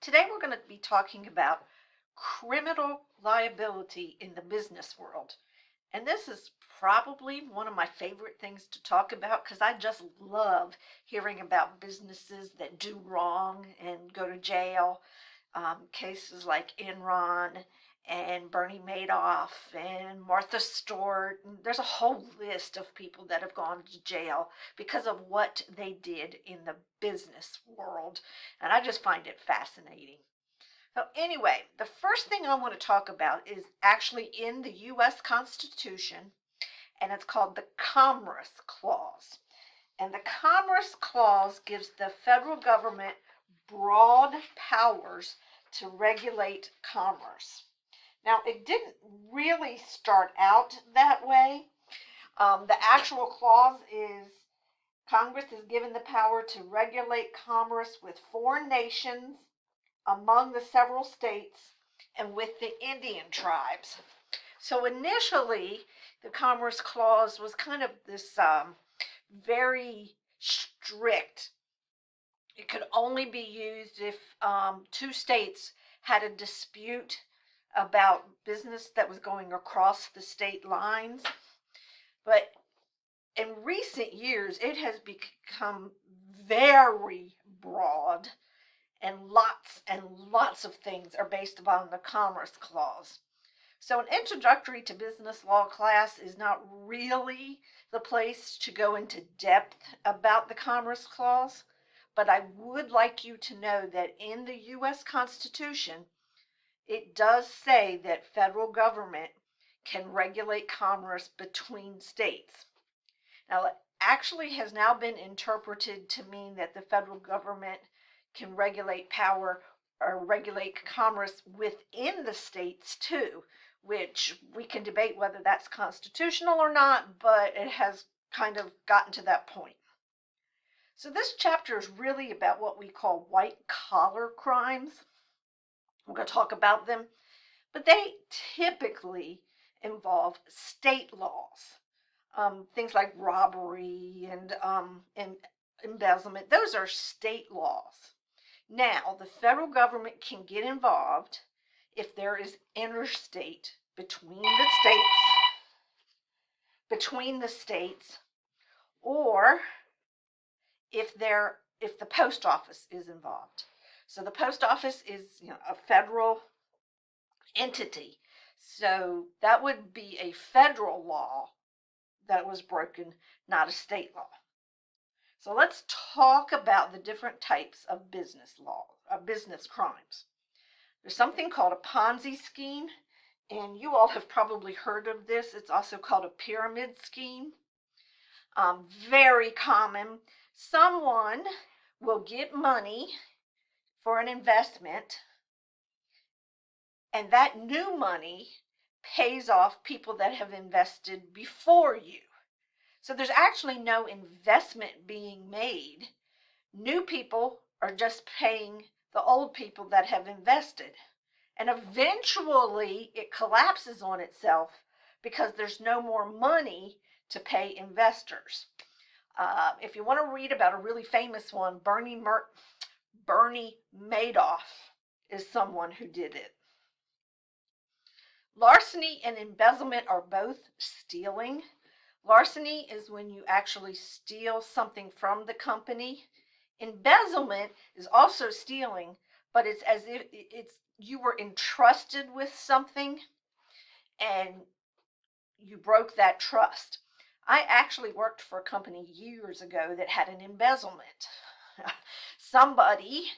Today we're going to be talking about criminal liability in the business world. And this is probably one of my favorite things to talk about because I just love hearing about businesses that do wrong and go to jail. Cases like Enron and Bernie Madoff and Martha Stewart. And there's a whole list of people that have gone to jail because of what they did in the business world. And I just find it fascinating. So anyway, the first thing I want to talk about is actually in the U.S. Constitution, and it's called the Commerce Clause. And the Commerce Clause gives the federal government broad powers to regulate commerce. Now, it didn't really start out that way. The actual clause is Congress is given the power to regulate commerce with foreign nations, among the several states, and with the Indian tribes. So initially, the Commerce Clause was kind of this very strict. It could only be used if two states had a dispute about business that was going across the state lines. But in recent years, it has become very broad, and lots of things are based upon the Commerce Clause. So an introductory to business law class is not really the place to go into depth about the Commerce Clause, but I would like you to know that in the U.S. Constitution, it does say that federal government can regulate commerce between states. Now, it actually has now been interpreted to mean that the federal government can regulate power or regulate commerce within the states too, which we can debate whether that's constitutional or not, but it has kind of gotten to that point. So this chapter is really about what we call white collar crimes. We're going to talk about them, but they typically involve state laws. Things like robbery and embezzlement, those are state laws. Now, the federal government can get involved if there is interstate between the states, or if the post office is involved. So the post office is a federal entity. So that would be a federal law that was broken, not a state law. So let's talk about the different types of business crimes. There's something called a Ponzi scheme, and you all have probably heard of this. It's also called a pyramid scheme. Very common. Someone will get money for an investment, and that new money pays off people that have invested before you. So there's actually no investment being made. New people are just paying the old people that have invested. And eventually it collapses on itself because there's no more money to pay investors. If you want to read about a really famous one, Bernie Madoff is someone who did it. Larceny and embezzlement are both stealing. Larceny is when you actually steal something from the company. Embezzlement is also stealing, but it's as if you were entrusted with something and you broke that trust. I actually worked for a company years ago that had an embezzlement. Somebody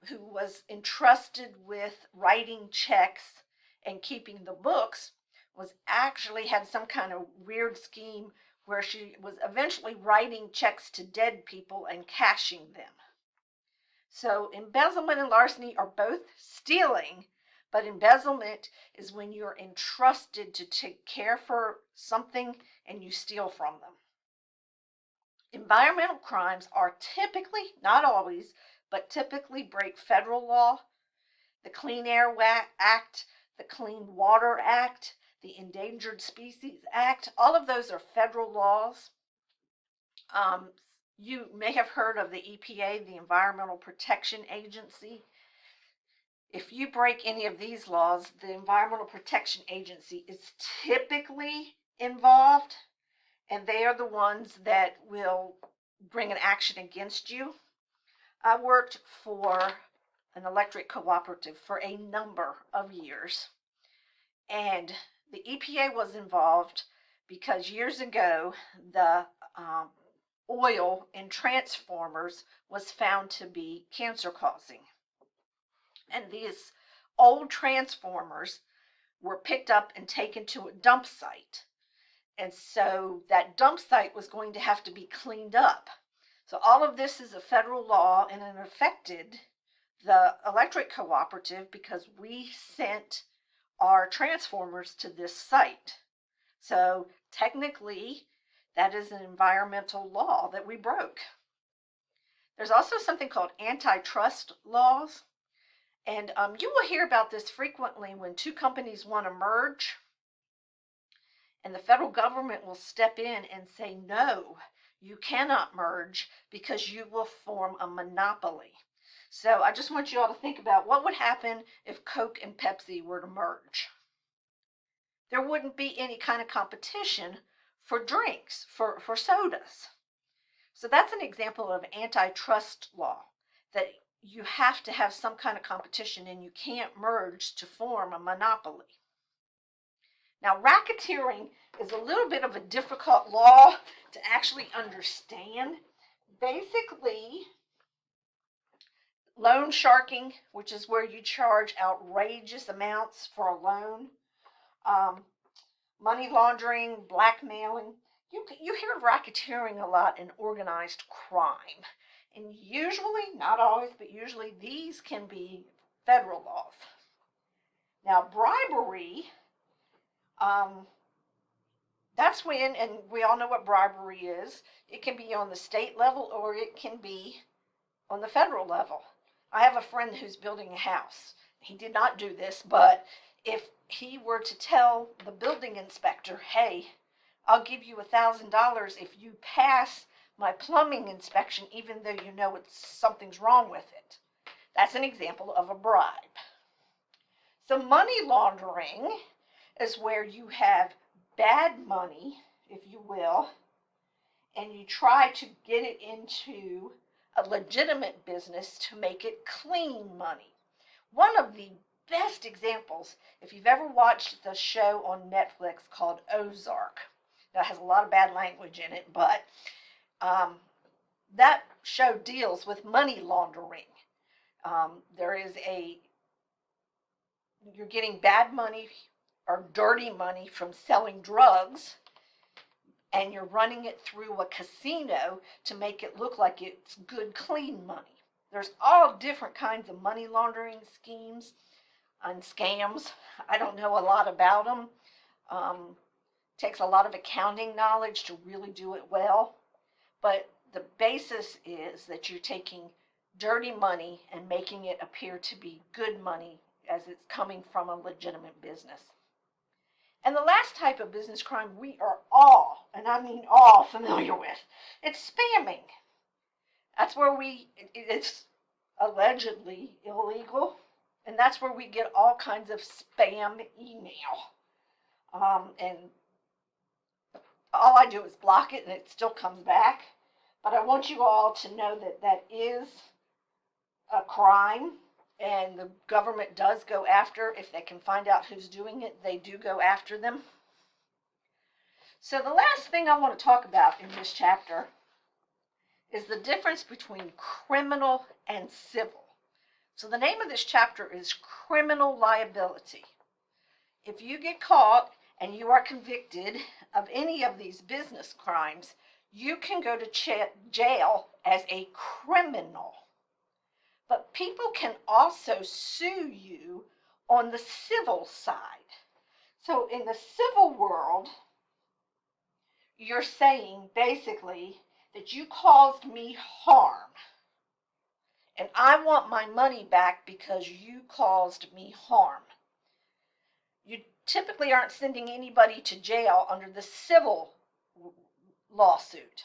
who was entrusted with writing checks and keeping the books was actually had some kind of weird scheme where she was eventually writing checks to dead people and cashing them. So embezzlement and larceny are both stealing, but embezzlement is when you're entrusted to take care for something and you steal from them. Environmental crimes are typically, not always, but typically break federal law. The Clean Air Act, the Clean Water Act, the Endangered Species Act, all of those are federal laws. You may have heard of the EPA, the Environmental Protection Agency. If you break any of these laws, the Environmental Protection Agency is typically involved, and they are the ones that will bring an action against you. I worked for an electric cooperative for a number of years, and the EPA was involved because years ago the oil in transformers was found to be cancer causing. And these old transformers were picked up and taken to a dump site. And so that dump site was going to have to be cleaned up. So all of this is a federal law, and it affected the electric cooperative because we sent our transformers to this site. So technically, that is an environmental law that we broke. There's also something called antitrust laws. And you will hear about this frequently when two companies want to merge, and the federal government will step in and say, no, you cannot merge because you will form a monopoly. So I just want you all to think about what would happen if Coke and Pepsi were to merge. There wouldn't be any kind of competition for drinks, for sodas. So that's an example of antitrust law, that you have to have some kind of competition and you can't merge to form a monopoly. Now, racketeering is a little bit of a difficult law to actually understand. Basically, loan sharking, which is where you charge outrageous amounts for a loan, money laundering, blackmailing. You hear of racketeering a lot in organized crime. And usually, not always, but usually these can be federal laws. Now, bribery, that's when, and we all know what bribery is, it can be on the state level or it can be on the federal level. I have a friend who's building a house. He did not do this, but if he were to tell the building inspector, hey, I'll give you $1,000 if you pass my plumbing inspection, even though you know something's wrong with it. That's an example of a bribe. So money laundering is where you have bad money, if you will, and you try to get it into a legitimate business to make it clean money. One of the best examples, if you've ever watched the show on Netflix called Ozark, that has a lot of bad language in it, but that show deals with money laundering. You're getting bad money or dirty money from selling drugs, and you're running it through a casino to make it look like it's good, clean money. There's all different kinds of money laundering schemes and scams. I don't know a lot about them. Takes a lot of accounting knowledge to really do it well. But the basis is that you're taking dirty money and making it appear to be good money as it's coming from a legitimate business. And the last type of business crime we are all, and I mean all, familiar with. It's spamming. That's where it's allegedly illegal, and that's where we get all kinds of spam email. And all I do is block it and it still comes back. But I want you all to know that that is a crime, and the government does go after, if they can find out who's doing it, they do go after them. So the last thing I want to talk about in this chapter is the difference between criminal and civil. So the name of this chapter is Criminal Liability. If you get caught and you are convicted of any of these business crimes, you can go to jail as a criminal. But people can also sue you on the civil side. So in the civil world, you're saying basically that you caused me harm, and I want my money back because you caused me harm. You typically aren't sending anybody to jail under the civil lawsuit.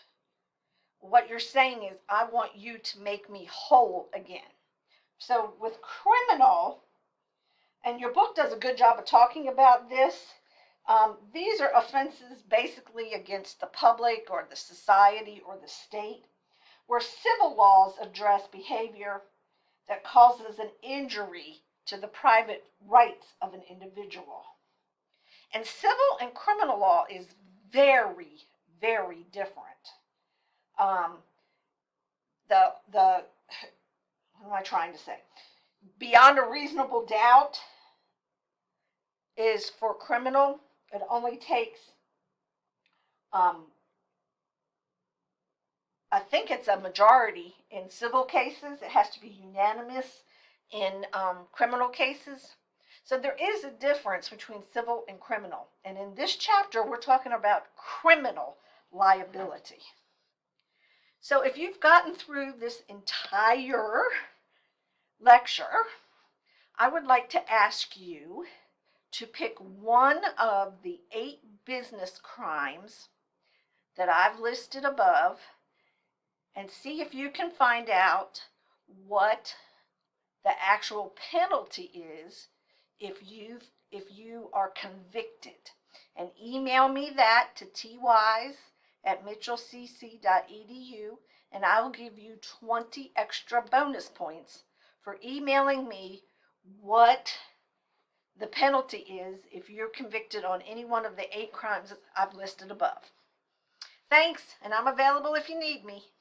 What you're saying is, I want you to make me whole again. So with criminal, And your book does a good job of talking about this. These are offenses basically against the public or the society or the state, where civil laws address behavior that causes an injury to the private rights of an individual. And civil and criminal law is very, very different. The what am I trying to say? Beyond a reasonable doubt is for criminal. It only takes, I think it's a majority in civil cases. It has to be unanimous in criminal cases. So there is a difference between civil and criminal. And in this chapter, we're talking about criminal liability. So if you've gotten through this entire lecture, I would like to ask you to pick one of the 8 business crimes that I've listed above and see if you can find out what the actual penalty is if you are convicted. And email me that to twise@mitchellcc.edu, and I will give you 20 extra bonus points for emailing me what the penalty is if you're convicted on any one of the 8 crimes I've listed above. Thanks, and I'm available if you need me.